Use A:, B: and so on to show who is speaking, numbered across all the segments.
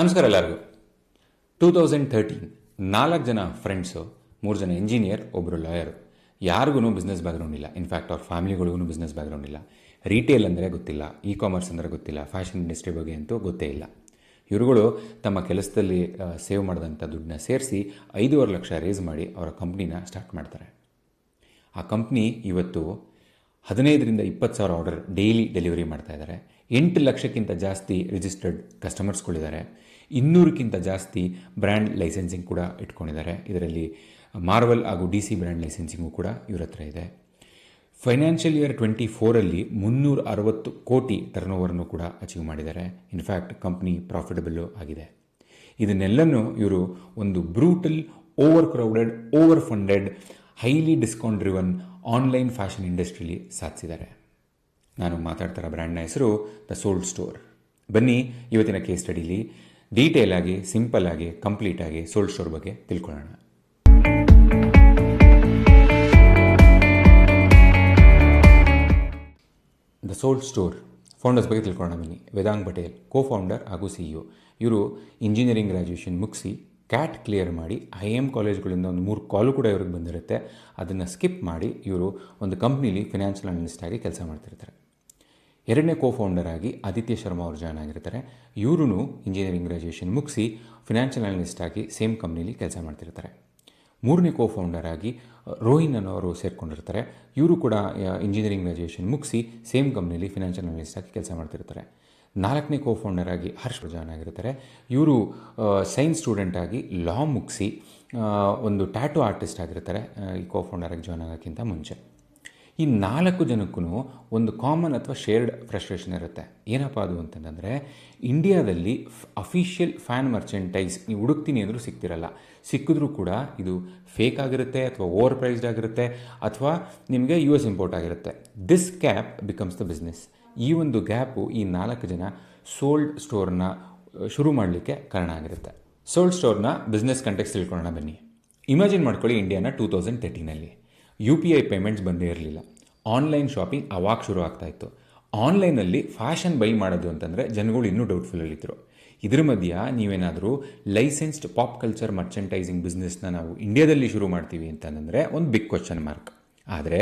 A: ನಮಸ್ಕಾರ ಎಲ್ಲರಿಗೂ. 2013 4 ಜನ ಫ್ರೆಂಡ್ಸು, 3 ಜನ ಇಂಜಿನಿಯರ್, ಒಬ್ಬರು ಲಾಯರು. ಯಾರಿಗೂ ಬಿಸ್ನೆಸ್ ಬ್ಯಾಕ್ಗ್ರೌಂಡ್ ಇಲ್ಲ. ಇನ್ಫ್ಯಾಕ್ಟ್ ಅವ್ರ ಫ್ಯಾಮಿಲಿಗಳಿಗೂ ಬಿಸ್ನೆಸ್ ಬ್ಯಾಕ್ಗ್ರೌಂಡ್ ಇಲ್ಲ. ರಿಟೇಲ್ ಅಂದರೆ ಗೊತ್ತಿಲ್ಲ, ಕಾಮರ್ಸ್ ಅಂದರೆ ಗೊತ್ತಿಲ್ಲ, ಫ್ಯಾಷನ್ ಇಂಡಸ್ಟ್ರಿ ಬಗ್ಗೆ ಅಂತೂ ಗೊತ್ತೇ ಇಲ್ಲ. ಇವರುಗಳು ತಮ್ಮ ಕೆಲಸದಲ್ಲಿ ಸೇವ್ ಮಾಡಿದಂಥ ದುಡ್ಡನ್ನ ಸೇರಿಸಿ 5.5 ಲಕ್ಷ ರೇಸ್ ಮಾಡಿ ಅವರ ಕಂಪ್ನಿನ ಸ್ಟಾರ್ಟ್ ಮಾಡ್ತಾರೆ. ಆ ಕಂಪ್ನಿ ಇವತ್ತು 15ರಿಂದ 20 ಸಾವಿರ ಆರ್ಡರ್ ಡೈಲಿ ಡೆಲಿವರಿ ಮಾಡ್ತಾ ಇದ್ದಾರೆ. 8 ಲಕ್ಷಕ್ಕಿಂತ ಜಾಸ್ತಿ ರಿಜಿಸ್ಟರ್ಡ್ ಕಸ್ಟಮರ್ಸ್ಗಳಿದ್ದಾರೆ. 200ಕ್ಕಿಂತ ಜಾಸ್ತಿ ಬ್ರ್ಯಾಂಡ್ ಲೈಸೆನ್ಸಿಂಗ್ ಕೂಡ ಇಟ್ಕೊಂಡಿದ್ದಾರೆ. ಇದರಲ್ಲಿ ಮಾರ್ವಲ್ ಹಾಗೂ DC ಬ್ರ್ಯಾಂಡ್ ಲೈಸೆನ್ಸಿಂಗು ಕೂಡ ಇವ್ರ ಹತ್ರ ಇದೆ. ಫೈನಾನ್ಷಿಯಲ್ ಇಯರ್ 24ರಲ್ಲಿ 360 ಕೋಟಿ ಟರ್ನ್ ಓವರ್ನು ಕೂಡ ಅಚೀವ್ ಮಾಡಿದ್ದಾರೆ. ಇನ್ಫ್ಯಾಕ್ಟ್ ಕಂಪ್ನಿ ಪ್ರಾಫಿಟಬಲ್ಲು ಆಗಿದೆ. ಇದನ್ನೆಲ್ಲನೂ ಇವರು ಒಂದು brutal, overcrowded, overfunded, highly discount driven online fashion ಇಂಡಸ್ಟ್ರಿಲಿ ಸಾಧಿಸಿದ್ದಾರೆ. ನಾನು ಮಾತಾಡ್ತಾರ ಬ್ರ್ಯಾಂಡ್ನ ಹೆಸರು ದ ಸೋಲ್ಡ್ ಸ್ಟೋರ್. ಬನ್ನಿ ಇವತ್ತಿನ ಕೇಸ್ ಸ್ಟಡಿಲಿ ಡೀಟೇಲ್ ಆಗಿ, ಸಿಂಪಲ್ ಆಗಿ, ಕಂಪ್ಲೀಟ್ ಆಗಿ ಸೋಲ್ಡ್ ಸ್ಟೋರ್ ಬಗ್ಗೆ ತಿಳ್ಕೊಳ್ಳೋಣ. ದ ಸೋಲ್ಡ್ ಸ್ಟೋರ್ ಫೌಂಡರ್ಸ್ ಬಗ್ಗೆ ತಿಳ್ಕೊಳ್ಳೋಣ ಬನ್ನಿ. ವೇದಾಂಗ್ ಪಟೇಲ್ ಕೋ ಫೌಂಡರ್ ಹಾಗೂ CEO. ಇವರು ಇಂಜಿನಿಯರಿಂಗ್ ಗ್ರ್ಯಾಜುಯೇಷನ್ ಮುಗಿಸಿ ಕ್ಯಾಟ್ ಕ್ಲಿಯರ್ ಮಾಡಿ IIM ಕಾಲೇಜ್ಗಳಿಂದ ಒಂದು 3 ಕಾಲು ಕೂಡ ಇವ್ರಿಗೆ ಬಂದಿರುತ್ತೆ. ಅದನ್ನು ಸ್ಕಿಪ್ ಮಾಡಿ ಇವರು ಒಂದು ಕಂಪ್ನೀಲಿ ಫಿನಾನ್ಷಿಯಲ್ ಅನಲಿಸ್ಟ್ ಆಗಿ ಕೆಲಸ ಮಾಡ್ತಿರ್ತಾರೆ. 2ನೇ ಕೋ ಫೌಂಡರ್ ಆಗಿ ಆದಿತ್ಯ ಶರ್ಮಾ ಅವರು ಜಾಯ್ನ್ ಆಗಿರ್ತಾರೆ. ಇವರು ಇಂಜಿನಿಯರಿಂಗ್ ಗ್ರ್ಯಾಜುಯೇಷನ್ ಮುಗಿಸಿ ಫಿನಾನ್ಷಿಯಲ್ ಅನಲಿಸ್ಟ್ ಆಗಿ ಸೇಮ್ ಕಂಪ್ನೀಲಿ ಕೆಲಸ ಮಾಡ್ತಿರ್ತಾರೆ. 3ನೇ ಕೋ ಫೌಂಡರ್ ಆಗಿ ರೋಹಿನ್ ಅನ್ನೋರು ಸೇರ್ಕೊಂಡಿರ್ತಾರೆ. ಇವರು ಕೂಡ ಇಂಜಿನಿಯರಿಂಗ್ ಗ್ರ್ಯಾಜುಯೇಷನ್ ಮುಗಿಸಿ ಸೇಮ್ ಕಂಪ್ನೀಲಿ ಫಿನಾನ್ಷಿಯಲ್ ಅನಲಿಸ್ಟ್ ಆಗಿ ಕೆಲಸ ಮಾಡ್ತಿರ್ತಾರೆ. 4ನೇ ಕೋ ಫೌಂಡರ್ ಆಗಿ ಹರ್ಷ್ ಜಾಯ್ನ್ ಆಗಿರ್ತಾರೆ. ಇವರು ಸೈನ್ಸ್ ಸ್ಟೂಡೆಂಟ್ ಆಗಿ ಲಾ ಮುಗಿಸಿ ಒಂದು ಟ್ಯಾಟೂ ಆರ್ಟಿಸ್ಟ್ ಆಗಿರ್ತಾರೆ ಈ ಕೋ ಫೌಂಡರ್ ಆಗಿ ಜಾಯ್ನ್ ಆಗೋಕ್ಕಿಂತ ಮುಂಚೆ. ಈ 4 ಜನಕ್ಕೂ ಒಂದು ಕಾಮನ್ ಅಥವಾ ಶೇರ್ಡ್ ಫ್ರಸ್ಟ್ರೇಷನ್ ಇರುತ್ತೆ. ಏನಪ್ಪ ಅದು ಅಂತಂದರೆ, ಇಂಡಿಯಾದಲ್ಲಿ ಅಫಿಷಿಯಲ್ ಫ್ಯಾನ್ ಮರ್ಚೆಂಟೈಸ್ ನೀವು ಹುಡುಕ್ತೀನಿ ಅಂದರೂ ಸಿಗ್ತಿರಲ್ಲ. ಸಿಕ್ಕಿದ್ರೂ ಕೂಡ ಇದು ಫೇಕ್ ಆಗಿರುತ್ತೆ, ಅಥವಾ ಓವರ್ ಪ್ರೈಸ್ಡ್ ಆಗಿರುತ್ತೆ, ಅಥವಾ ನಿಮಗೆ US ಇಂಪೋರ್ಟ್ ಆಗಿರುತ್ತೆ. This gap becomes the business. ಈ ಒಂದು ಗ್ಯಾಪು ಈ 4 ಜನ ಸೋಲ್ಡ್ ಸ್ಟೋರ್ನ ಶುರು ಮಾಡಲಿಕ್ಕೆ ಕಾರಣ ಆಗಿರುತ್ತೆ. ಸೋಲ್ಡ್ ಸ್ಟೋರ್ನ ಬಿಸ್ನೆಸ್ ಕಂಟೆಕ್ಸ್ಟ್ ತಿಳ್ಕೊಳ್ಳೋಣ ಬನ್ನಿ. ಇಮ್ಯಾಜಿನ್ ಮಾಡ್ಕೊಳ್ಳಿ, ಇಂಡಿಯಾನ 2013ನಲ್ಲಿ UPI ಪೇಮೆಂಟ್ಸ್ ಬಂದೇ ಇರಲಿಲ್ಲ. ಆನ್ಲೈನ್ ಶಾಪಿಂಗ್ ಅವಾಗ ಶುರು ಆಗ್ತಾಯಿತ್ತು. ಆನ್ಲೈನಲ್ಲಿ ಫ್ಯಾಷನ್ ಬೈ ಮಾಡೋದು ಅಂತಂದರೆ ಜನಗಳು ಇನ್ನೂ ಡೌಟ್ಫುಲ್ಲಲ್ಲಿದ್ದರು. ಇದ್ರ ಮಧ್ಯೆ ನೀವೇನಾದರೂ ಲೈಸೆನ್ಸ್ಡ್ ಪಾಪ್ ಕಲ್ಚರ್ ಮರ್ಚೆಂಟೈಸಿಂಗ್ ಬಿಸ್ನೆಸ್ನ ನಾವು ಇಂಡಿಯಾದಲ್ಲಿ ಶುರು ಮಾಡ್ತೀವಿ ಅಂತಂದರೆ ಒಂದು ಬಿಗ್ ಕ್ವಶನ್ ಮಾರ್ಕ್. ಆದರೆ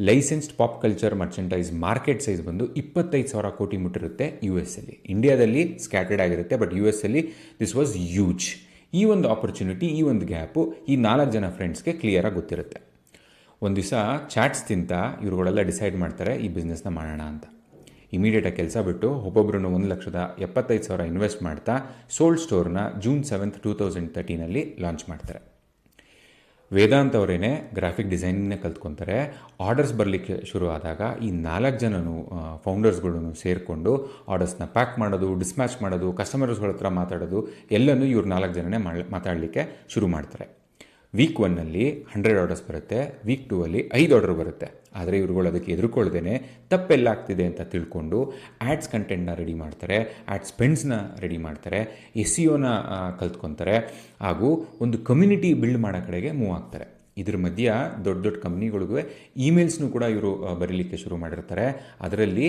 A: licensed pop culture merchandise market size ಬಂದು 25,000 ಕೋಟಿ ಮುಟ್ಟಿರುತ್ತೆ US. ಇಂಡಿಯಾದಲ್ಲಿ ಸ್ಕ್ಯಾಟರ್ಡ್ ಆಗಿರುತ್ತೆ, but US this was huge. ಈ ಒಂದು ಆಪರ್ಚುನಿಟಿ, ಈ ಒಂದು ಗ್ಯಾಪು ಈ 4 ಜನ ಫ್ರೆಂಡ್ಸ್ಗೆ ಕ್ಲಿಯರಾಗಿ ಗೊತ್ತಿರುತ್ತೆ. ಒಂದು ದಿವಸ ಚಾಟ್ಸ್ ತಿಂತ ಇವ್ರುಗಳೆಲ್ಲ ಡಿಸೈಡ್ ಮಾಡ್ತಾರೆ ಈ ಬಿಸ್ನೆಸ್ನ ಮಾಡೋಣ ಅಂತ. ಇಮಿಡಿಯೇಟಾಗಿ ಕೆಲಸ ಬಿಟ್ಟು ಒಬ್ಬೊಬ್ಬರು 1,75,000 ಇನ್ವೆಸ್ಟ್ ಮಾಡ್ತಾ ಸೋಲ್ಡ್ ಸ್ಟೋರ್ನ June 7, 2013ನಲ್ಲಿ ಲಾಂಚ್ ಮಾಡ್ತಾರೆ. ವೇದಾಂತ್ ಅವರೇನೆ ಗ್ರಾಫಿಕ್ ಡಿಸೈನಿಂಗ್ನೇ ಕಲ್ತ್ಕೊತಾರೆ. ಆರ್ಡರ್ಸ್ ಬರಲಿಕ್ಕೆ ಶುರು ಆದಾಗ ಈ 4 ಜನನು ಫೌಂಡರ್ಸ್ಗಳನ್ನು ಸೇರಿಕೊಂಡು ಆರ್ಡರ್ಸ್ನ ಪ್ಯಾಕ್ ಮಾಡೋದು, ಡಿಸ್ಮ್ಯಾಚ್ ಮಾಡೋದು, ಕಸ್ಟಮರ್ಸ್ಗಳ ಹತ್ರ ಮಾತಾಡೋದು ಎಲ್ಲನೂ ಇವ್ರು 4 ಜನನೇ ಮಾತಾಡಲಿಕ್ಕೆ ಶುರು ಮಾಡ್ತಾರೆ. ವೀಕ್ 1ನಲ್ಲಿ 100 ಆರ್ಡರ್ಸ್ ಬರುತ್ತೆ, ವೀಕ್ 2ಅಲ್ಲಿ 5 ಆರ್ಡರ್ ಬರುತ್ತೆ. ಆದರೆ ಇವ್ರುಗಳು ಅದಕ್ಕೆ ಎದುರ್ಕೊಳ್ದೇನೆ ತಪ್ಪೆಲ್ಲಾಗ್ತಿದೆ ಅಂತ ತಿಳ್ಕೊಂಡು ಆ್ಯಡ್ಸ್ ಕಂಟೆಂಟ್ನ ರೆಡಿ ಮಾಡ್ತಾರೆ, ಆ್ಯಡ್ ಸ್ಪೆಂಡ್ಸ್ನ ರೆಡಿ ಮಾಡ್ತಾರೆ, SEOನ ಕಲ್ತ್ಕೊತಾರೆ, ಹಾಗೂ ಒಂದು ಕಮ್ಯುನಿಟಿ ಬಿಲ್ಡ್ ಮಾಡೋ ಕಡೆಗೆ ಮೂವ್ ಆಗ್ತಾರೆ. ಇದ್ರ ಮಧ್ಯೆ ದೊಡ್ಡ ದೊಡ್ಡ ಕಂಪ್ನಿಗಳಿಗೂ ಇಮೇಲ್ಸ್ನೂ ಕೂಡ ಇವರು ಬರೀಲಿಕ್ಕೆ ಶುರು ಮಾಡಿರ್ತಾರೆ. ಅದರಲ್ಲಿ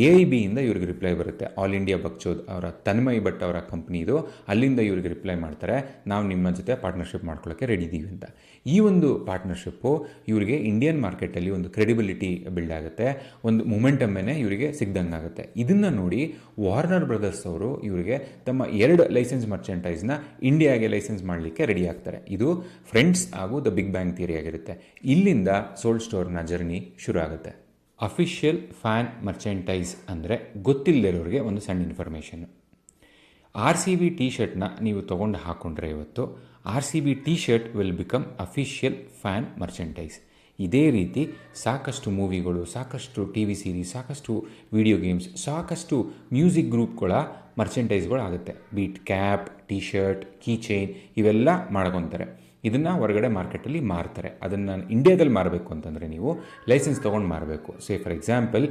A: AIBಯಿಂದ ಇವ್ರಿಗೆ ರಿಪ್ಲೈ ಬರುತ್ತೆ. ಆಲ್ ಇಂಡಿಯಾ ಬಕ್ಚೋದ್ ಅವರ ತನ್ಮಯ್ ಭಟ್ ಅವರ ಕಂಪ್ನಿದು. ಅಲ್ಲಿಂದ ಇವ್ರಿಗೆ ರಿಪ್ಲೈ ಮಾಡ್ತಾರೆ, ನಾವು ನಿಮ್ಮ ಜೊತೆ ಪಾರ್ಟ್ನರ್ಶಿಪ್ ಮಾಡ್ಕೊಳ್ಳೋಕ್ಕೆ ರೆಡಿ ಇದ್ದೀವಿ ಅಂತ. ಈ ಒಂದು ಪಾರ್ಟ್ನರ್ಶಿಪ್ಪು ಇವರಿಗೆ ಇಂಡಿಯನ್ ಮಾರ್ಕೆಟಲ್ಲಿ ಒಂದು ಕ್ರೆಡಿಬಿಲಿಟಿ ಬಿಲ್ಡ್ ಆಗುತ್ತೆ, ಒಂದು ಮೊಮೆಂಟಮ್ಮೇ ಇವರಿಗೆ ಸಿಗ್ದಂಗೆ ಆಗುತ್ತೆ. ಇದನ್ನು ನೋಡಿ ವಾರ್ನರ್ ಬ್ರದರ್ಸ್ ಅವರು ಇವರಿಗೆ ತಮ್ಮ 2 ಲೈಸೆನ್ಸ್ ಮರ್ಚೆಂಟೈಸ್ನ ಇಂಡಿಯಾಗೆ ಲೈಸೆನ್ಸ್ ಮಾಡಲಿಕ್ಕೆ ರೆಡಿ ಆಗ್ತಾರೆ. ಇದು ಫ್ರೆಂಡ್ಸ್ ಹಾಗೂ ದ ಬಿಗ್ ಬ್ಯಾಂಗ್ ಥಿಯರಿ ಆಗಿರುತ್ತೆ. ಇಲ್ಲಿಂದ ಸೋಲ್ಡ್ ಸ್ಟೋರ್ನ ಜರ್ನಿ ಶುರು ಆಗುತ್ತೆ. ಅಫಿಷಿಯಲ್ ಫ್ಯಾನ್ ಮರ್ಚೆಂಟೈಸ್ ಅಂದರೆ ಗೊತ್ತಿಲ್ಲದಿರೋರಿಗೆ ಒಂದು ಸಣ್ಣ ಇನ್ಫಾರ್ಮೇಷನ್ನು. RCB ಟಿ ಶರ್ಟ್ನ ನೀವು ತೊಗೊಂಡು ಹಾಕ್ಕೊಂಡ್ರೆ ಇವತ್ತು RCB T shirt will become official fan merchandise. ಇದೇ ರೀತಿ ಸಾಕಷ್ಟು ಮೂವಿಗಳು, ಸಾಕಷ್ಟು TV ಸೀರೀಸ್, ಸಾಕಷ್ಟು ವಿಡಿಯೋ ಗೇಮ್ಸ್, ಸಾಕಷ್ಟು ಮ್ಯೂಸಿಕ್ ಗ್ರೂಪ್ಗಳ ಮರ್ಚೆಂಟೈಸ್ಗಳು ಆಗುತ್ತೆ. Beat cap, T shirt, key chain ಇವೆಲ್ಲ ಮಾಡ್ಕೊತಾರೆ. ಇದನ್ನು ಹೊರಗಡೆ ಮಾರ್ಕೆಟಲ್ಲಿ ಮಾರ್ತಾರೆ. ಅದನ್ನು ಇಂಡಿಯಾದಲ್ಲಿ ಮಾರಬೇಕು ಅಂತಂದರೆ ನೀವು ಲೈಸೆನ್ಸ್ ತೊಗೊಂಡು ಮಾರಬೇಕು. ಫಾರ್ ಎಕ್ಸಾಂಪಲ್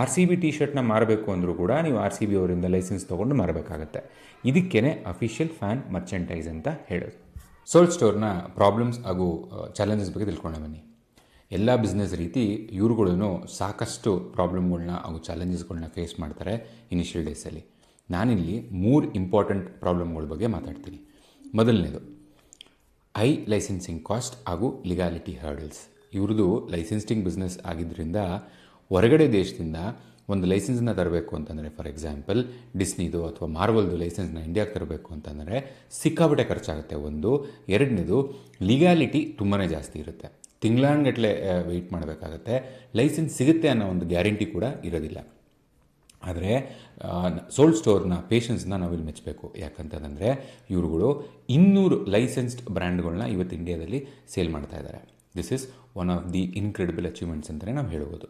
A: RCB ಟಿ ಶರ್ಟ್ನ ಮಾರಬೇಕು ಅಂದರೂ ಕೂಡ ನೀವು RCB ಅವರಿಂದ ಲೈಸೆನ್ಸ್ ತೊಗೊಂಡು ಮಾರಬೇಕಾಗತ್ತೆ. ಇದಕ್ಕೇ ಅಫಿಷಿಯಲ್ ಫ್ಯಾನ್ ಮರ್ಚೆಂಟೈಸ್ ಅಂತ ಹೇಳೋದು. ಸೋಲ್ಡ್ ಸ್ಟೋರ್ನ ಪ್ರಾಬ್ಲಮ್ಸ್ ಹಾಗೂ ಚಾಲೆಂಜಸ್ ಬಗ್ಗೆ ತಿಳ್ಕೊಂಡು ಬನ್ನಿ. ಎಲ್ಲ ಬಿಸ್ನೆಸ್ ರೀತಿ ಇವ್ರುಗಳೂ ಸಾಕಷ್ಟು ಪ್ರಾಬ್ಲಮ್ಗಳನ್ನ ಹಾಗೂ ಚಾಲೆಂಜಸ್ಗಳನ್ನ ಫೇಸ್ ಮಾಡ್ತಾರೆ ಇನಿಷಿಯಲ್ ಡೇಸಲ್ಲಿ. ನಾನಿಲ್ಲಿ 3 ಇಂಪಾರ್ಟೆಂಟ್ ಪ್ರಾಬ್ಲಮ್ಗಳ ಬಗ್ಗೆ ಮಾತಾಡ್ತೀನಿ. ಮೊದಲನೇದು ಲೈಸೆನ್ಸಿಂಗ್ ಕಾಸ್ಟ್ ಹಾಗೂ ಲಿಗಾಲಿಟಿ ಹರ್ಡಲ್ಸ್. ಇವ್ರದ್ದು ಲೈಸೆನ್ಸಿಂಗ್ ಬಿಸ್ನೆಸ್ ಆಗಿದ್ದರಿಂದ ಹೊರಗಡೆ ದೇಶದಿಂದ ಒಂದು ಲೈಸೆನ್ಸ್ನ ತರಬೇಕು ಅಂತಂದರೆ, ಫಾರ್ ಎಕ್ಸಾಂಪಲ್ ಡಿಸ್ನಿದು ಅಥವಾ ಮಾರ್ವಲ್ದು ಲೈಸೆನ್ಸ್ನ ಇಂಡಿಯಾಗೆ ತರಬೇಕು ಅಂತಂದರೆ ಸಿಕ್ಕಾಪಟ್ಟೆ ಖರ್ಚಾಗುತ್ತೆ. ಒಂದು. ಎರಡನೇದು ಲೀಗಾಲಿಟಿ ತುಂಬಾ ಜಾಸ್ತಿ ಇರುತ್ತೆ. ತಿಂಗಳಾನ್ಗಟ್ಟಲೆ ವೆಯ್ಟ್ ಮಾಡಬೇಕಾಗತ್ತೆ. ಲೈಸೆನ್ಸ್ ಸಿಗುತ್ತೆ ಅನ್ನೋ ಒಂದು ಗ್ಯಾರಂಟಿ ಕೂಡ ಇರೋದಿಲ್ಲ. ಆದರೆ ಸೋಲ್ಡ್ ಸ್ಟೋರ್ನ ಪೇಷನ್ಸ್ನ ನಾವಿಲ್ಲಿ ಮೆಚ್ಚಬೇಕು. ಯಾಕಂತಂದರೆ ಇವ್ರುಗಳು 200 ಲೈಸೆನ್ಸ್ಡ್ ಬ್ರ್ಯಾಂಡ್ಗಳನ್ನ ಇವತ್ತು ಇಂಡಿಯಾದಲ್ಲಿ ಸೇಲ್ ಮಾಡ್ತಾ ಇದ್ದಾರೆ. This is one of the incredible achievements ಅಂತಲೇ ನಾವು ಹೇಳ್ಬೋದು.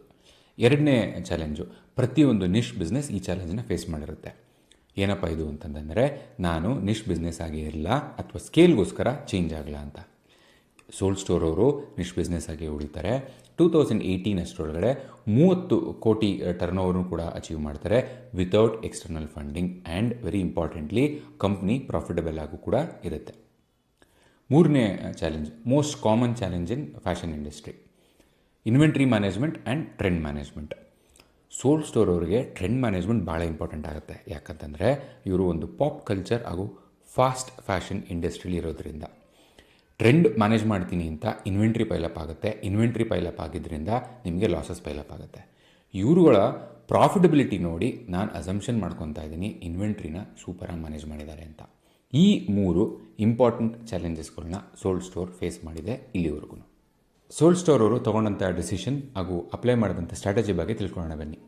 A: ಎರಡನೇ ಚಾಲೆಂಜು, ಪ್ರತಿಯೊಂದು ನಿಶ್ ಬಿಸ್ನೆಸ್ ಈ ಚಾಲೆಂಜನ್ನ ಫೇಸ್ ಮಾಡಿರುತ್ತೆ. ಏನಪ್ಪ ಇದು ಅಂತಂದರೆ, ನಾನು ನಿಶ್ ಬಿಸ್ನೆಸ್ ಆಗಿ ಇರಲ್ಲ ಅಥವಾ ಸ್ಕೇಲ್ಗೋಸ್ಕರ ಚೇಂಜ್ ಆಗಲ್ಲ ಅಂತ. ಸೋಲ್ಡ್ ಸ್ಟೋರ್ ಅವರು ನಿಶ್ ಬಿಸ್ನೆಸ್ ಆಗಿ ಉಳಿತಾರೆ. 2018 ಅಷ್ಟರೊಳಗಡೆ 30 ಕೋಟಿ ಟರ್ನ್ ಓವರ್ನು ಕೂಡ ಅಚೀವ್ ಮಾಡ್ತಾರೆ without external funding. And very importantly company profitable ಆಗು ಕೂಡ ಇರುತ್ತೆ. ಮೂರನೇ challenge, most common challenge in fashion industry, inventory management and trend management. Sold store ಅವರಿಗೆ ಟ್ರೆಂಡ್ ಮ್ಯಾನೇಜ್ಮೆಂಟ್ ಭಾಳ ಇಂಪಾರ್ಟೆಂಟ್ ಆಗುತ್ತೆ. ಯಾಕಂತಂದರೆ ಇವರು ಒಂದು ಪಾಪ್ ಕಲ್ಚರ್ ಹಾಗೂ ಫಾಸ್ಟ್ ಫ್ಯಾಷನ್ ಇಂಡಸ್ಟ್ರಿಲಿ ಇರೋದ್ರಿಂದ ಟ್ರೆಂಡ್ ಮ್ಯಾನೇಜ್ ಮಾಡ್ತೀನಿ ಅಂತ ಇನ್ವೆಂಟ್ರಿ ಪೈಲಪ್ ಆಗುತ್ತೆ. ಇನ್ವೆಂಟ್ರಿ ಪೈಲಪ್ ಆಗಿದ್ದರಿಂದ ನಿಮಗೆ ಲಾಸಸ್ ಪೈಲಪ್ ಆಗುತ್ತೆ. ಇವರುಗಳ ಪ್ರಾಫಿಟಬಿಲಿಟಿ ನೋಡಿ ನಾನು ಅಸಂಪ್ಷನ್ ಮಾಡ್ಕೊತಾ ಇದ್ದೀನಿ ಇನ್ವೆಂಟ್ರಿನ ಸೂಪರಾಗಿ ಮ್ಯಾನೇಜ್ ಮಾಡಿದ್ದಾರೆ ಅಂತ. ಈ 3 ಇಂಪಾರ್ಟೆಂಟ್ ಚಾಲೆಂಜಸ್ಗಳನ್ನ ಸೋಲ್ಡ್ ಸ್ಟೋರ್ ಫೇಸ್ ಮಾಡಿದೆ ಇಲ್ಲಿವರೆಗೂ. ಸೋಲ್ಡ್ ಸ್ಟೋರ್ ಅವರು ತೊಗೊಂಡಂಥ ಡಿಸಿಷನ್ ಹಾಗೂ ಅಪ್ಲೈ ಮಾಡಿದಂಥ ಸ್ಟ್ರಾಟಜಿ ಬಗ್ಗೆ ತಿಳ್ಕೊಳ್ಳೋಣ ಬನ್ನಿ.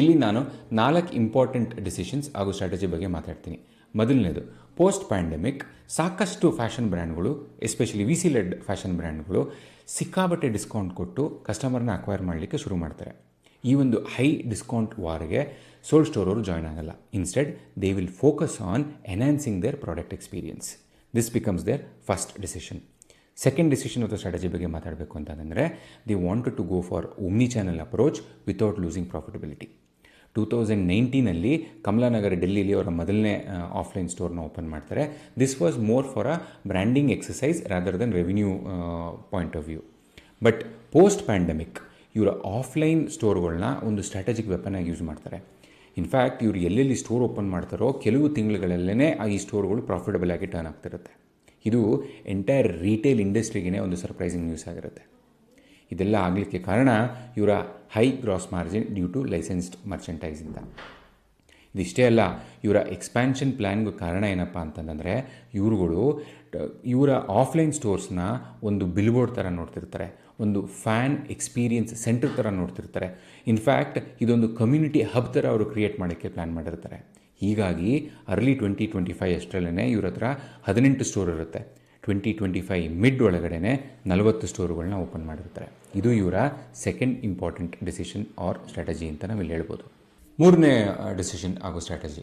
A: ಇಲ್ಲಿ ನಾನು 4 ಇಂಪಾರ್ಟೆಂಟ್ ಡಿಸಿಷನ್ಸ್ ಹಾಗೂ ಸ್ಟ್ರಾಟಜಿ ಬಗ್ಗೆ ಮಾತಾಡ್ತೀನಿ. ಮೊದಲನೇದು, ಪೋಸ್ಟ್ ಪ್ಯಾಂಡಮಿಕ್ ಸಾಕಷ್ಟು ಫ್ಯಾಷನ್ ಬ್ರ್ಯಾಂಡ್ಗಳು, ಎಸ್ಪೆಷಲಿ VC ಲೆಡ್ ಫ್ಯಾಷನ್ ಬ್ರ್ಯಾಂಡ್ಗಳು ಸಿಕ್ಕಾಬಟ್ಟೆ ಡಿಸ್ಕೌಂಟ್ ಕೊಟ್ಟು ಕಸ್ಟಮರ್ನ ಅಕ್ವೈರ್ ಮಾಡಲಿಕ್ಕೆ ಶುರು ಮಾಡ್ತಾರೆ. ಈ ಒಂದು ಹೈ ಡಿಸ್ಕೌಂಟ್ ವಾರ್ಗೆ ಸೋಲ್ಡ್ ಸ್ಟೋರ್ ಅವರು ಜಾಯ್ನ್ ಆಗಲ್ಲ. Instead they will focus on enhancing their product experience. This becomes their first decision. Second decision ಅಥವಾ ಸ್ಟ್ರಾಟಜಿ ಬಗ್ಗೆ ಮಾತಾಡಬೇಕು ಅಂತಂದರೆ, they wanted to go for omni channel approach without losing profitability. 2019 Kamla Nagar ಡೆಲ್ಲಿಲಿ ಅವರ ಮೊದಲನೇ offline ಸ್ಟೋರ್ನ ಓಪನ್ ಮಾಡ್ತಾರೆ. This was more for a branding exercise rather than revenue point of view. But post pandemic ಇವರ ಆಫ್ಲೈನ್ ಸ್ಟೋರ್ಗಳನ್ನ ಒಂದು ಸ್ಟ್ರಾಟಜಿಕ್ ವೆಪನ್ ಆಗಿ use ಮಾಡ್ತಾರೆ. In fact ಇವರು ಎಲ್ಲೆಲ್ಲಿ ಸ್ಟೋರ್ ಓಪನ್ ಮಾಡ್ತಾರೋ ಕೆಲವು ತಿಂಗಳುಗಳಲ್ಲೇ ಈ ಸ್ಟೋರ್ಗಳು ಪ್ರಾಫಿಟಬಲ್ ಆಗಿ ಟರ್ನ್ ಆಗ್ತಿರುತ್ತೆ. ಇದು ಎಂಟೈರ್ ರೀಟೇಲ್ ಇಂಡಸ್ಟ್ರಿಗೆ ಒಂದು ಸರ್ಪ್ರೈಸಿಂಗ್ ನ್ಯೂಸ್ ಆಗಿರುತ್ತೆ. ಇದೆಲ್ಲ ಆಗಲಿಕ್ಕೆ ಕಾರಣ ಇವರ high gross margin due to licensed ಮರ್ಚೆಂಟೈಸಿಂದ. ಇದಿಷ್ಟೇ ಅಲ್ಲ, ಇವರ ಎಕ್ಸ್ಪ್ಯಾನ್ಷನ್ ಪ್ಲ್ಯಾನ್ಗೂ ಕಾರಣ ಏನಪ್ಪ ಅಂತಂದರೆ, ಇವರ ಆಫ್ಲೈನ್ ಸ್ಟೋರ್ಸ್ನ ಒಂದು ಬಿಲ್ಬೋರ್ಡ್ ಥರ ನೋಡ್ತಿರ್ತಾರೆ, ಒಂದು ಫ್ಯಾನ್ ಎಕ್ಸ್ಪೀರಿಯನ್ಸ್ ಸೆಂಟರ್ ಥರ ನೋಡ್ತಿರ್ತಾರೆ. ಇನ್ಫ್ಯಾಕ್ಟ್ ಇದೊಂದು ಕಮ್ಯುನಿಟಿ ಹಬ್ ಥರ ಅವರು ಕ್ರಿಯೇಟ್ ಮಾಡೋಕ್ಕೆ ಪ್ಲ್ಯಾನ್ ಮಾಡಿರ್ತಾರೆ. ಹೀಗಾಗಿ ಅರ್ಲಿ 2025 ಅಷ್ಟರಲ್ಲೇ ಇವ್ರ ಹತ್ರ 18 ಸ್ಟೋರ್ ಇರುತ್ತೆ. 2025 ಮಿಡ್ ಒಳಗಡೆ 40 ಸ್ಟೋರ್ಗಳನ್ನ ಓಪನ್ ಮಾಡಿರ್ತಾರೆ. ಇದು ಇವರ second important decision or strategy ಅಂತ ನಾವಿಲ್ಲಿ ಹೇಳ್ಬೋದು. ಮೂರನೇ ಡಿಸಿಷನ್ ಹಾಗೂ ಸ್ಟ್ರಾಟಜಿ,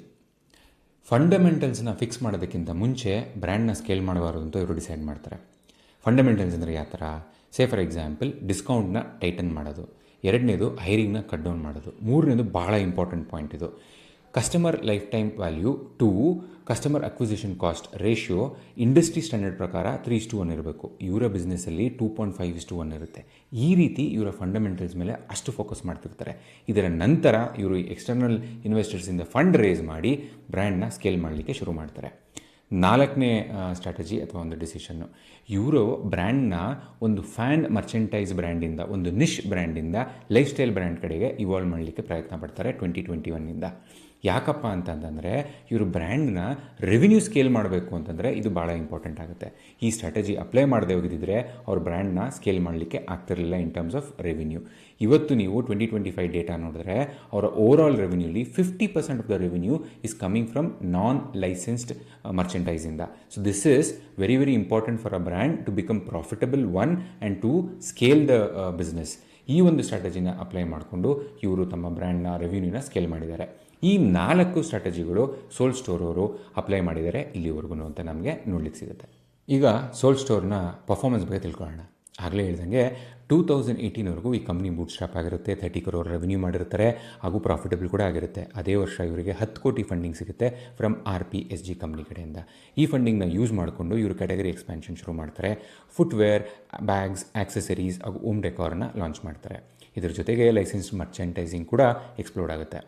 A: ಫಂಡಮೆಂಟಲ್ಸ್ನ ಫಿಕ್ಸ್ ಮಾಡೋದಕ್ಕಿಂತ ಮುಂಚೆ ಬ್ರ್ಯಾಂಡ್ನ ಸ್ಕೇಲ್ ಮಾಡಬಾರ್ದು ಅಂತ ಇವರು ಡಿಸೈಡ್ ಮಾಡ್ತಾರೆ. ಫಂಡಮೆಂಟಲ್ಸ್ ಅಂದರೆ ಯಾವ ಥರ? ಫಾರ್ ಎಕ್ಸಾಂಪಲ್ ಡಿಸ್ಕೌಂಟ್ನ ಟೈಟನ್ ಮಾಡೋದು, ಎರಡನೇದು ಹೈರಿಂಗ್ನ ಕಟ್ ಡೌನ್ ಮಾಡೋದು, ಮೂರನೇದು ಭಾಳ ಇಂಪಾರ್ಟೆಂಟ್ ಪಾಯಿಂಟ್ ಇದು, customer lifetime value to customer acquisition cost ratio industry standard ಪ್ರಕಾರ 3:1 ಇರಬೇಕು. ಇವರ ಬಿಸ್ನೆಸ್ಸಲ್ಲಿ 2.5:1 ಇರುತ್ತೆ. ಈ ರೀತಿ ಇವರ ಫಂಡಮೆಂಟಲ್ಸ್ ಮೇಲೆ ಅಷ್ಟು ಫೋಕಸ್ ಮಾಡ್ತಿರ್ತಾರೆ. ಇದರ ನಂತರ ಇವರು ಎಕ್ಸ್ಟರ್ನಲ್ ಇನ್ವೆಸ್ಟರ್ಸಿಂದ ಫಂಡ್ ರೇಸ್ ಮಾಡಿ ಬ್ರ್ಯಾಂಡ್ನ ಸ್ಕೇಲ್ ಮಾಡಲಿಕ್ಕೆ ಶುರು ಮಾಡ್ತಾರೆ. ನಾಲ್ಕನೇ ಸ್ಟ್ರಾಟಜಿ ಅಥವಾ ಒಂದು ಡಿಸಿಷನ್ನು, ಇವರು ಬ್ರ್ಯಾಂಡ್ನ ಒಂದು ಫ್ಯಾನ್ ಮರ್ಚೆಂಟೈಸ್ ಬ್ರ್ಯಾಂಡಿಂದ, ಒಂದು ನಿಶ್ ಬ್ರ್ಯಾಂಡಿಂದ ಲೈಫ್ ಸ್ಟೈಲ್ ಬ್ರ್ಯಾಂಡ್ ಕಡೆಗೆ ಇವಾಲ್ವ್ ಮಾಡಲಿಕ್ಕೆ ಪ್ರಯತ್ನ ಪಡ್ತಾರೆ 2021 ಯಾಕಪ್ಪ ಅಂತಂದರೆ, ಇವರು ಬ್ರ್ಯಾಂಡ್ನ ರೆವಿನ್ಯೂ ಸ್ಕೇಲ್ ಮಾಡಬೇಕು ಅಂತಂದರೆ ಇದು ಭಾಳ ಇಂಪಾರ್ಟೆಂಟ್ ಆಗುತ್ತೆ. ಈ ಸ್ಟ್ರಾಟಜಿ ಅಪ್ಲೈ ಮಾಡದೆ ಹೋಗಿದ್ದರೆ ಅವ್ರ ಬ್ರ್ಯಾಂಡ್ನ ಸ್ಕೇಲ್ ಮಾಡಲಿಕ್ಕೆ ಆಗ್ತಿರಲಿಲ್ಲ ಇನ್ ಟರ್ಮ್ಸ್ ಆಫ್ ರೆವಿನ್ಯೂ. ಇವತ್ತು ನೀವು 2025 ಡೇಟಾ ನೋಡಿದ್ರೆ ಅವರ ಓವರಾಲ್ ರೆವಿನ್ಯೂಲಿ 50% of the revenue is coming from non licensed ಮರ್ಚೆಂಟೈಸಿಂದ. So this is very very important for a brand to become profitable one and to scale the business. ಈ ಒಂದು ಸ್ಟ್ರಾಟಜಿನ apply ಮಾಡಿಕೊಂಡು ಇವರು ತಮ್ಮ ಬ್ರ್ಯಾಂಡ್ನ ರೆವಿನ್ಯೂನ ಸ್ಕೇಲ್ ಮಾಡಿದ್ದಾರೆ. ಈ 4 ಸ್ಟ್ರಾಟಜಿಗಳು ಸೋಲ್ಡ್ ಸ್ಟೋರ್ ಅವರು ಅಪ್ಲೈ ಮಾಡಿದ್ದಾರೆ ಇಲ್ಲಿವರೆಗೂ ಅಂತ ನಮಗೆ ನೋಡ್ಲಿಕ್ಕೆ ಸಿಗುತ್ತೆ. ಈಗ ಸೋಲ್ಡ್ ಸ್ಟೋರ್ನ ಪರ್ಫಾರ್ಮೆನ್ಸ್ ಬಗ್ಗೆ ತಿಳ್ಕೊಳ್ಳೋಣ. ಆಗಲೇ ಹೇಳ್ದಂಗೆ 2018ವರೆಗೂ ಈ ಕಂಪ್ನಿ ಬೂಟ್ ಸ್ಟಾಪ್ ಆಗಿರುತ್ತೆ, 30 crore ರೆವಿನ್ಯೂ ಮಾಡಿರ್ತಾರೆ ಹಾಗೂ ಪ್ರಾಫಿಟಬಲ್ ಕೂಡ ಆಗಿರುತ್ತೆ. ಅದೇ ವರ್ಷ ಇವರಿಗೆ 10 ಕೋಟಿ ಫಂಡಿಂಗ್ ಸಿಗುತ್ತೆ ಫ್ರಮ್ RPSG ಕಂಪ್ನಿ ಕಡೆಯಿಂದ. ಈ ಫಂಡಿಂಗ್ನ ಯೂಸ್ ಮಾಡಿಕೊಂಡು ಇವರು ಕ್ಯಾಟಗರಿ ಎಕ್ಸ್ಪ್ಯಾನ್ಷನ್ ಶುರು ಮಾಡ್ತಾರೆ. ಫುಟ್ವೇರ್, ಬ್ಯಾಗ್ಸ್, ಆಕ್ಸೆಸರೀಸ್ ಹಾಗೂ ಹೋಮ್ ಡೆಕೋರ್ನ ಲಾಂಚ್ ಮಾಡ್ತಾರೆ. ಇದರ ಜೊತೆಗೆ ಲೈಸೆನ್ಸ್ಡ್ ಮರ್ಚೆಂಟೈಸಿಂಗ್ ಕೂಡ ಎಕ್ಸ್ಪ್ಲೋರ್ಡ್ ಆಗುತ್ತೆ.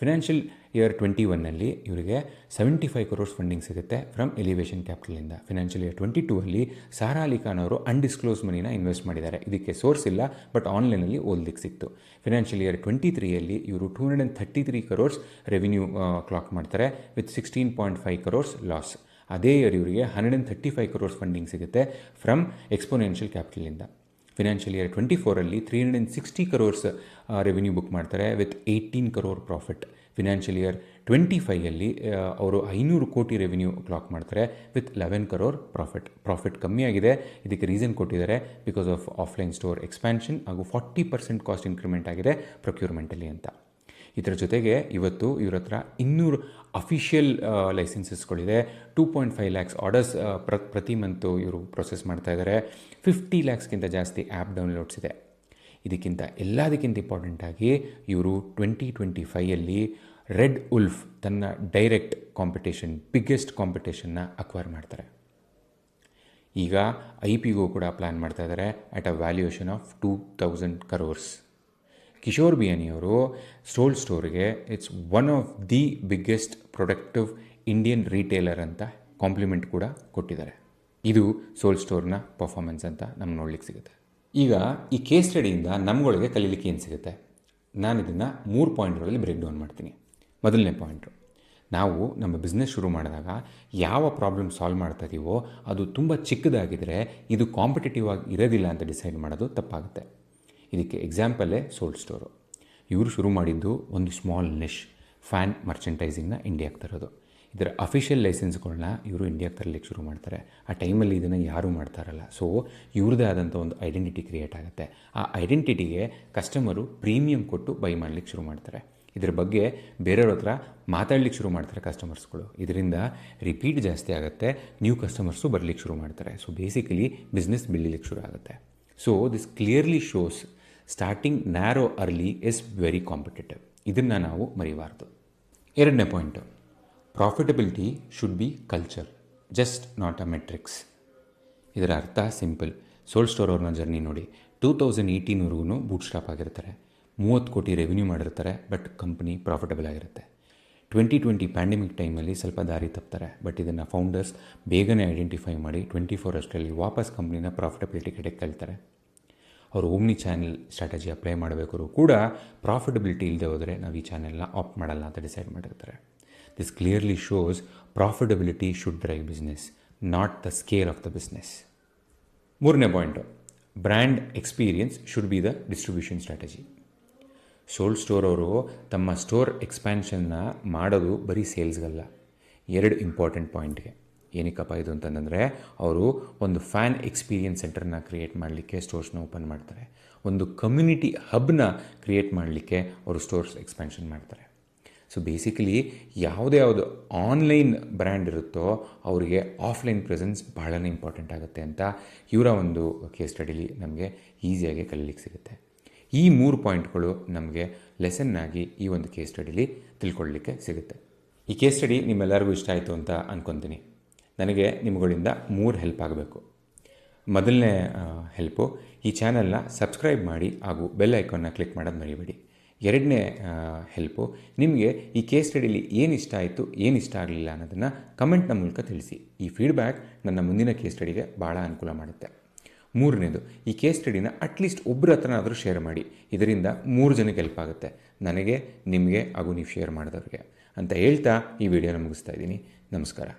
A: ಫಿನಾನ್ಷಿಯಲ್ ಇಯರ್ 21ನಲ್ಲಿ ಇವರಿಗೆ 75 crores ಫಂಡಿಂಗ್ ಸಿಗುತ್ತೆ ಫ್ರಮ್ ಎಲಿವೇಷನ್ ಕ್ಯಾಪಿಟಲಿಂದ. ಫಿನಾನ್ಷಿಯಲ್ ಇಯರ್ 22ಅಲ್ಲಿ ಸಾರಾ ಅಲಿ ಖಾನ್ ಅವರು ಅನ್ಡಿಸ್ಕ್ಲೋಸ್ ಮನಿನ ಇನ್ವೆಸ್ಟ್ ಮಾಡಿದ್ದಾರೆ. ಇದಕ್ಕೆ ಸೋರ್ಸ್ ಇಲ್ಲ, ಬಟ್ ಆನ್ಲೈನಲ್ಲಿ ಓದಲಿಕ್ಕೆ ಸಿಕ್ತು. ಫಿನಾನ್ಷಿಯಲ್ ಇಯರ್ 23ಅಲ್ಲಿ ಇವರು 233 crores ರೆವಿನ್ಯೂ ಕ್ಲಾಕ್ ಮಾಡ್ತಾರೆ ವಿತ್ 16.5 crores ಲಾಸ್. ಅದೇ ಇಯರ್ ಇವರಿಗೆ 135 crores ಫಂಡಿಂಗ್ ಸಿಗುತ್ತೆ ಫ್ರಮ್ ಎಕ್ಸ್ಪೋನೆನ್ಷಿಯಲ್ ಕ್ಯಾಪಿಟಲಿಂದ. ಫಿನಾನ್ಷಿಯಲ್ ಇಯರ್ 24ಅಲ್ಲಿ 360 crores ರೆವಿನ್ಯೂ ಬುಕ್ ಮಾಡ್ತಾರೆ with 18 crore profit. Financial year 25ಅಲ್ಲಿ ಅವರು 500 ಕೋಟಿ ರೆವಿನ್ಯೂ ಕ್ಲಾಕ್ ಮಾಡ್ತಾರೆ ವಿತ್ 11 crore ಪ್ರಾಫಿಟ್ ಕಮ್ಮಿ ಆಗಿದೆ. ಇದಕ್ಕೆ ರೀಸನ್ ಕೊಟ್ಟಿದ್ದಾರೆ, because of offline store expansion ಹಾಗೂ 40% ಕಾಸ್ಟ್ ಇನ್ಕ್ರಿಮೆಂಟ್ ಆಗಿದೆ ಪ್ರೊಕ್ಯೂರ್ಮೆಂಟಲ್ಲಿ ಅಂತ. ಇದರ ಜೊತೆಗೆ ಇವತ್ತು ಇವ್ರ ಹತ್ರ 200 ಅಫಿಷಿಯಲ್ ಲೈಸೆನ್ಸಸ್ಗಳಿದೆ. 2.5 lakhs ಆರ್ಡರ್ಸ್ ಪ್ರತಿ ಮಂತು ಇವರು ಪ್ರೊಸೆಸ್ ಮಾಡ್ತಾ ಇದ್ದಾರೆ. 50 lakhsಗಿಂತ ಜಾಸ್ತಿ ಆ್ಯಪ್ ಡೌನ್ಲೋಡ್ಸ್ ಇದೆ. ಎಲ್ಲದಕ್ಕಿಂತ ಇಂಪಾರ್ಟೆಂಟಾಗಿ ಇವರು 2025ಅಲ್ಲಿ ರೆಡ್ ಉಲ್ಫ್ ತನ್ನ ಡೈರೆಕ್ಟ್ ಕಾಂಪಿಟೇಷನ್, ಬಿಗ್ಗೆಸ್ಟ್ ಕಾಂಪಿಟೇಷನ್ನ ಅಕ್ವೈರ್ ಮಾಡ್ತಾರೆ. ಈಗ IPO ಕೂಡ ಪ್ಲ್ಯಾನ್ ಮಾಡ್ತಾ ಇದ್ದಾರೆ at a valuation of 2000 crores. Kishore ಬಿಯಾನಿಯವರು ಸೋಲ್ ಸ್ಟೋರ್ಗೆ it's one of the biggest productive Indian retailer ಅಂತ ಕಾಂಪ್ಲಿಮೆಂಟ್ ಕೂಡ ಕೊಟ್ಟಿದ್ದಾರೆ. ಇದು ಸೋಲ್ ಸ್ಟೋರ್ನ ಪರ್ಫಾರ್ಮೆನ್ಸ್ ಅಂತ ನಮ್ಗೆ ನೋಡ್ಲಿಕ್ಕೆ ಸಿಗುತ್ತೆ. ಈಗ ಈ ಕೇಸ್ ಸ್ಟಡಿಯಿಂದ ನಮ್ಗಳಿಗೆ ಕಲೀಲಿಕ್ಕೆ ಏನು ಸಿಗುತ್ತೆ, ನಾನು ಇದನ್ನು 3 ಪಾಯಿಂಟ್ಗಳಲ್ಲಿ ಬ್ರೇಕ್ ಡೌನ್ ಮಾಡ್ತೀನಿ. ಮೊದಲನೇ ಪಾಯಿಂಟು, ನಾವು ನಮ್ಮ ಬಿಸ್ನೆಸ್ ಶುರು ಮಾಡಿದಾಗ ಯಾವ ಪ್ರಾಬ್ಲಮ್ ಸಾಲ್ವ್ ಮಾಡ್ತಾ ಇದ್ದೀವೋ ಅದು ತುಂಬ ಚಿಕ್ಕದಾಗಿದ್ದರೆ ಇದು ಕಾಂಪಿಟೇಟಿವ್ ಆಗಿ ಇರೋದಿಲ್ಲ ಅಂತ ಡಿಸೈಡ್ ಮಾಡೋದು ತಪ್ಪಾಗುತ್ತೆ. ಇದಕ್ಕೆ ಎಕ್ಸಾಂಪಲ್ಲೇ ಸೋಲ್ ಸ್ಟೋರು. ಇವರು ಶುರು ಮಾಡಿದ್ದು ಒಂದು ಸ್ಮಾಲ್ ನಿಶ್ ಫ್ಯಾನ್ ಮರ್ಚೆಂಟೈಸಿಂಗ್ನ ಇಂಡಿಯಾಗೆ ತರೋದು. ಇದರ ಅಫಿಷಿಯಲ್ ಲೈಸೆನ್ಸ್ಗಳನ್ನ ಇವರು ಇಂಡಿಯಾಗೆ ತರಲಿಕ್ಕೆ ಶುರು ಮಾಡ್ತಾರೆ. ಆ ಟೈಮಲ್ಲಿ ಇದನ್ನು ಯಾರೂ ಮಾಡ್ತಾರಲ್ಲ. ಸೊ ಇವ್ರದ್ದೇ ಆದಂಥ ಒಂದು ಐಡೆಂಟಿಟಿ ಕ್ರಿಯೇಟ್ ಆಗುತ್ತೆ. ಆ ಐಡೆಂಟಿಟಿಗೆ ಕಸ್ಟಮರು ಪ್ರೀಮಿಯಂ ಕೊಟ್ಟು ಬೈ ಮಾಡಲಿಕ್ಕೆ ಶುರು ಮಾಡ್ತಾರೆ. ಇದ್ರ ಬಗ್ಗೆ ಬೇರೆಯವ್ರ ಹತ್ರ ಮಾತಾಡ್ಲಿಕ್ಕೆ ಶುರು ಮಾಡ್ತಾರೆ ಕಸ್ಟಮರ್ಸ್ಗಳು. ಇದರಿಂದ ರಿಪೀಟ್ ಜಾಸ್ತಿ ಆಗುತ್ತೆ, ನ್ಯೂ ಕಸ್ಟಮರ್ಸು ಬರಲಿಕ್ಕೆ ಶುರು ಮಾಡ್ತಾರೆ. ಸೊ ಬೇಸಿಕಲಿ ಬಿಸ್ನೆಸ್ ಬೆಳೀಲಿಕ್ಕೆ ಶುರು ಆಗುತ್ತೆ. So this clearly shows starting narrow early is very competitive. ಇದನ್ನು ನಾವು ಮರಿಬಾರ್ದು. ಎರಡನೇ point, profitability should be culture, just not a metrics. ಇದರ ಅರ್ಥ ಸಿಂಪಲ್. ಸೋಲ್ ಸ್ಟೋರ್ ಅವ್ರನ್ನ ಜರ್ನಿ ನೋಡಿ. 2018ವರೆಗೂ ಬೂಟ್ ಸ್ಟಾಪ್ ಆಗಿರ್ತಾರೆ, 30 ಕೋಟಿ ರೆವಿನ್ಯೂ ಮಾಡಿರ್ತಾರೆ, ಬಟ್ ಕಂಪ್ನಿ ಪ್ರಾಫಿಟಬಲ್ ಆಗಿರುತ್ತೆ. 2020 ಪ್ಯಾಂಡಮಿಕ್ ಟೈಮಲ್ಲಿ ಸ್ವಲ್ಪ ದಾರಿ ತಪ್ತಾರೆ, ಬಟ್ ಇದನ್ನು ಫೌಂಡರ್ಸ್ ಬೇಗನೆ ಐಡೆಂಟಿಫೈ ಮಾಡಿ 24 ಅಷ್ಟರಲ್ಲಿ ವಾಪಸ್ ಕಂಪ್ನಿನ ಪ್ರಾಫಿಟಬಿಲಿಟಿ ಕಡೆ ಕಲ್ತಾರೆ. ಅವರು ಓಮ್ನಿ ಚಾನೆಲ್ ಸ್ಟ್ರಾಟಜಿ ಅಪ್ಲೈ ಮಾಡಬೇಕಾದ್ರೂ ಕೂಡ ಪ್ರಾಫಿಟಬಿಲಿಟಿ ಇಲ್ಲದೆ ಹೋದರೆ ನಾವು ಈ ಚಾನೆಲ್ನ ಆಪ್ ಮಾಡಲ್ಲ ಅಂತ ಡಿಸೈಡ್ ಮಾಡಿರ್ತಾರೆ. This clearly shows profitability should drive business, not the scale of the business. ಮೂರನೇ point, brand experience should be the distribution strategy. Soul store ಅವರು ತಮ್ಮ ಸ್ಟೋರ್ ಎಕ್ಸ್ಪ್ಯಾನ್ಷನ್ನ ಮಾಡೋದು ಬರೀ ಸೇಲ್ಸ್ಗಲ್ಲ. 2 ಇಂಪಾರ್ಟೆಂಟ್ ಪಾಯಿಂಟ್ಗೆ. ಏನಕ್ಕಪ್ಪ ಇದು ಅಂತಂದರೆ, ಅವರು ಒಂದು ಫ್ಯಾನ್ ಎಕ್ಸ್ಪೀರಿಯನ್ಸ್ ಸೆಂಟರ್ನ ಕ್ರಿಯೇಟ್ ಮಾಡಲಿಕ್ಕೆ ಸ್ಟೋರ್ಸ್ನ ಓಪನ್ ಮಾಡ್ತಾರೆ. ಒಂದು ಕಮ್ಯುನಿಟಿ ಹಬ್ನ ಕ್ರಿಯೇಟ್ ಮಾಡಲಿಕ್ಕೆ ಅವರು ಸ್ಟೋರ್ಸ್ ಎಕ್ಸ್ಪ್ಯಾನ್ಷನ್ ಮಾಡ್ತಾರೆ. ಸೊ ಬೇಸಿಕಲಿ ಯಾವುದು ಆನ್ಲೈನ್ ಬ್ರ್ಯಾಂಡ್ ಇರುತ್ತೋ ಅವರಿಗೆ ಆಫ್ಲೈನ್ ಪ್ರೆಸೆನ್ಸ್ ಭಾಳನೇ ಇಂಪಾರ್ಟೆಂಟ್ ಆಗುತ್ತೆ ಅಂತ ಇವರ ಒಂದು ಕೇಸ್ ಸ್ಟಡಿಲಿ ನಮಗೆ ಈಸಿಯಾಗಿ ಕಲೀಲಿಕ್ಕೆ ಸಿಗುತ್ತೆ. ಈ 3 ಪಾಯಿಂಟ್ಗಳು ನಮಗೆ ಲೆಸನ್ನಾಗಿ ಈ ಒಂದು ಕೇಸ್ ಸ್ಟಡಿಲಿ ತಿಳ್ಕೊಳ್ಳಲಿಕ್ಕೆ ಸಿಗುತ್ತೆ. ಈ ಕೇಸ್ ಸ್ಟಡಿ ನಿಮ್ಮೆಲ್ಲರಿಗೂ ಇಷ್ಟ ಆಯಿತು ಅಂತ ಅಂದ್ಕೊತೀನಿ. ನನಗೆ ನಿಮ್ಗಳಿಂದ 3 ಹೆಲ್ಪ್ ಆಗಬೇಕು. ಮೊದಲನೇ ಹೆಲ್ಪು, ಈ ಚಾನಲ್ನ ಸಬ್ಸ್ಕ್ರೈಬ್ ಮಾಡಿ ಹಾಗೂ ಬೆಲ್ ಐಕಾನ್ನ ಕ್ಲಿಕ್ ಮಾಡೋದು ಮರಿಬೇಡಿ. ಎರಡನೇ ಹೆಲ್ಪು, ನಿಮಗೆ ಈ ಕೇಸ್ ಸ್ಟಡಿಲಿ ಏನು ಇಷ್ಟ ಆಯಿತು, ಏನು ಇಷ್ಟ ಆಗಲಿಲ್ಲ ಅನ್ನೋದನ್ನು ಕಮೆಂಟ್ನ ಮೂಲಕ ತಿಳಿಸಿ. ಈ ಫೀಡ್ಬ್ಯಾಕ್ ನನ್ನ ಮುಂದಿನ ಕೇಸ್ ಸ್ಟಡಿಗೆ ಭಾಳ ಅನುಕೂಲ ಮಾಡುತ್ತೆ. ಮೂರನೇದು, ಈ ಕೇಸ್ ಸ್ಟಡಿನ ಅಟ್ಲೀಸ್ಟ್ ಒಬ್ಬರ ಹತ್ರನಾದರೂ ಶೇರ್ ಮಾಡಿ. ಇದರಿಂದ 3 ಜನಕ್ಕೆ ಹೆಲ್ಪ್ ಆಗುತ್ತೆ, ನನಗೆ, ನಿಮಗೆ ಹಾಗೂ ನೀವು ಶೇರ್ ಮಾಡಿದವ್ರಿಗೆ ಅಂತ ಹೇಳ್ತಾ ಈ ವಿಡಿಯೋನ ಮುಗಿಸ್ತಾ ಇದ್ದೀನಿ. ನಮಸ್ಕಾರ.